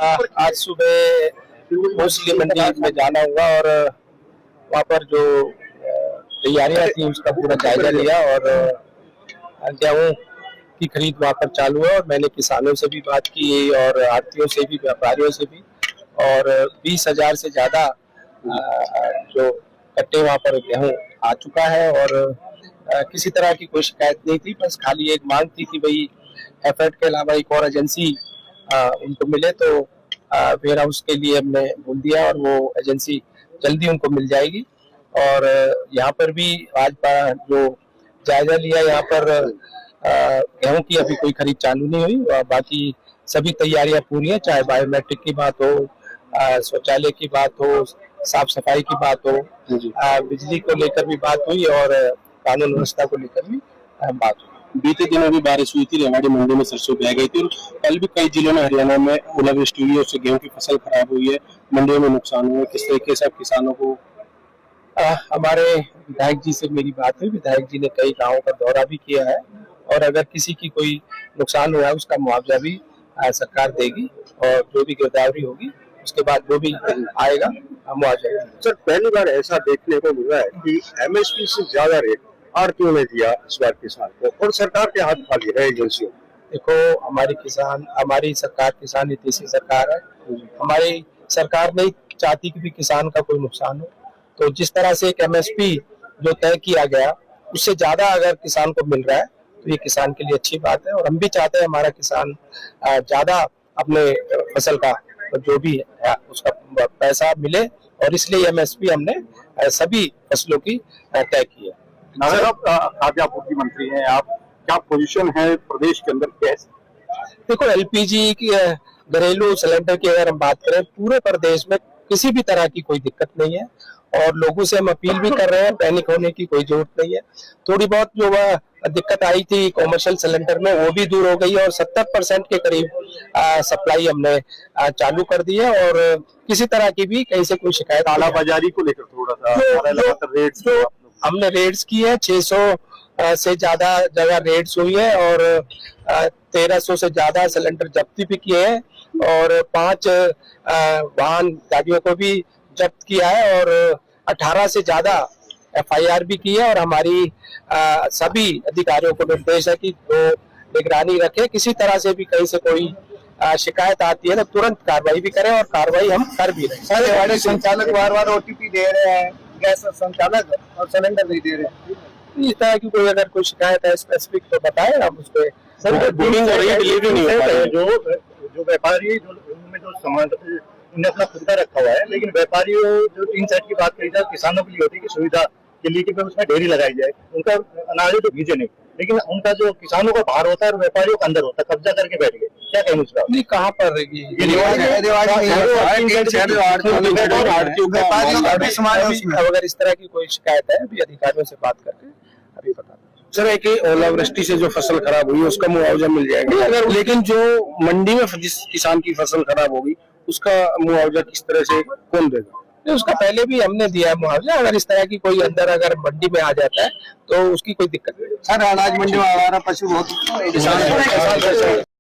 आज सुबह मोस्टली मंडी में जाना हुआ और वहाँ पर जो तैयारियां थी उसका पूरा जायजा लिया और गेहूँ की खरीद वहाँ पर चालू है और मैंने किसानों से भी बात की और आड़तियों से भी, व्यापारियों से भी, और 20,000 से ज्यादा जो कट्टे वहाँ पर गेहूँ आ चुका है और किसी तरह की कोई शिकायत नहीं थी। बस खाली एक मांग थी कि भाई एफर्ट के अलावा एक और एजेंसी उनको मिले, तो वेयर हाउस के लिए हमने बोल दिया और वो एजेंसी जल्दी उनको मिल जाएगी। और यहाँ पर भी आज जो जायजा लिया, यहाँ पर गेहूं की अभी कोई खरीद चालू नहीं हुई, बाकी सभी तैयारियां पूरी हैं, चाहे बायोमेट्रिक की बात हो, शौचालय की बात हो, साफ सफाई की बात हो, बिजली को लेकर भी बात हुई और कानून व्यवस्था को लेकर भी बात हुई। बीते दिनों भी बारिश हुई थी, रेवाड़ी मंडी में सरसों बह गई थी और कल भी कई जिलों में हरियाणा में ओलावृष्टि हुई है, उससे गेहूं की फसल खराब हुई है, मंडियों में नुकसान हुआ है। किस तरीके से आप किसानों को? हमारे विधायक जी से मेरी बात हुई, विधायक जी ने कई गाँवों का दौरा भी किया है और अगर किसी की कोई नुकसान हुआ है उसका मुआवजा भी सरकार देगी और जो भी गिरदावरी होगी उसके बाद जो भी आएगा मुआवजा। सर, पहली बार ऐसा देखने को मिला है कि एमएसपी से ज्यादा रेट आड़तियों ने दिया इस बार किसान को और सरकार के हाथ खाली है एजेंसियों। देखो, हमारी सरकार किसान हितैषी सरकार है। हमारी सरकार नहीं चाहती कि भी किसान का कोई नुकसान हो, तो जिस तरह से एक एमएसपी जो तय किया गया उससे ज्यादा अगर किसान को मिल रहा है तो ये किसान के लिए अच्छी बात है और हम भी चाहते हैं हमारा किसान ज्यादा अपने फसल का जो भी है उसका पैसा मिले और इसलिए एमएसपी हमने सभी फसलों की तय की है। सर, आप खाद्य आपूर्ति मंत्री हैं, आप क्या पोजीशन है प्रदेश के अंदर कैसे? देखो, एलपीजी की घरेलू सिलेंडर की अगर हम बात करें, पूरे प्रदेश में किसी भी तरह की कोई दिक्कत नहीं है और लोगों से हम अपील भी कर रहे हैं, पैनिक होने की कोई जरूरत नहीं है। थोड़ी बहुत जो दिक्कत आई थी कॉमर्शियल सिलेंडर में वो भी दूर हो गई है और 70% के करीब सप्लाई हमने चालू कर दी है और किसी तरह की भी कहीं से कोई शिकायत। कालाबाजारी को लेकर थोड़ा सा हमने रेड्स की है, 600 से ज्यादा जगह रेड्स हुई है और 1300 से ज्यादा सिलेंडर जब्ती भी किए हैं और 5 वाहन गाड़ियों को भी जब्त किया है और 18 से ज्यादा एफआईआर भी की है और हमारी सभी अधिकारियों को निर्देश है कि वो निगरानी रखे, किसी तरह से भी कहीं से कोई शिकायत आती है तो तुरंत कार्रवाई भी करें और कार्रवाई हम कर भी रहे हैं। संचालक बार ओटीपी दे रहे हैं, गैस संचालक, और सिलेंडर नहीं दे रहे हैं। इस तरह की कोई अगर कोई शिकायत है स्पेसिफिक तो बताएं, हम उस पर बुकिंग हो रही है, डिलीवरी नहीं हो पा रही है। जो व्यापारी उनमें जो सामान उन्हें अपना खुद का रखा हुआ है, लेकिन व्यापारियों जो 3 सेट की बात करी जाए किसानों के लिए होती है कि सुविधा के लिए कि उसमें ढेरी लगाई जाए, उनका अनाज तो भीजे नहीं, लेकिन उनका जो किसानों का बाहर होता है और व्यापारियों का अंदर होता है, कब्जा करके बैठ गए। क्या कहेंगे उसका? नहीं, कहाँ पर अगर इस तरह की कोई शिकायत है अभी अधिकारियों से बात करके अभी बता। सर, एक ओलावृष्टि से जो फसल खराब हुई उसका मुआवजा मिल जाएगा, लेकिन जो मंडी में जिस किसान की फसल खराब होगी उसका मुआवजा किस तरह से कौन देगा? उसका पहले भी हमने दिया है मुआवजा। अगर इस तरह की कोई अंदर अगर मंडी में आ जाता है तो उसकी कोई दिक्कत नहीं। सर, अनाज मंडी में आवारा पशु बहुत किसान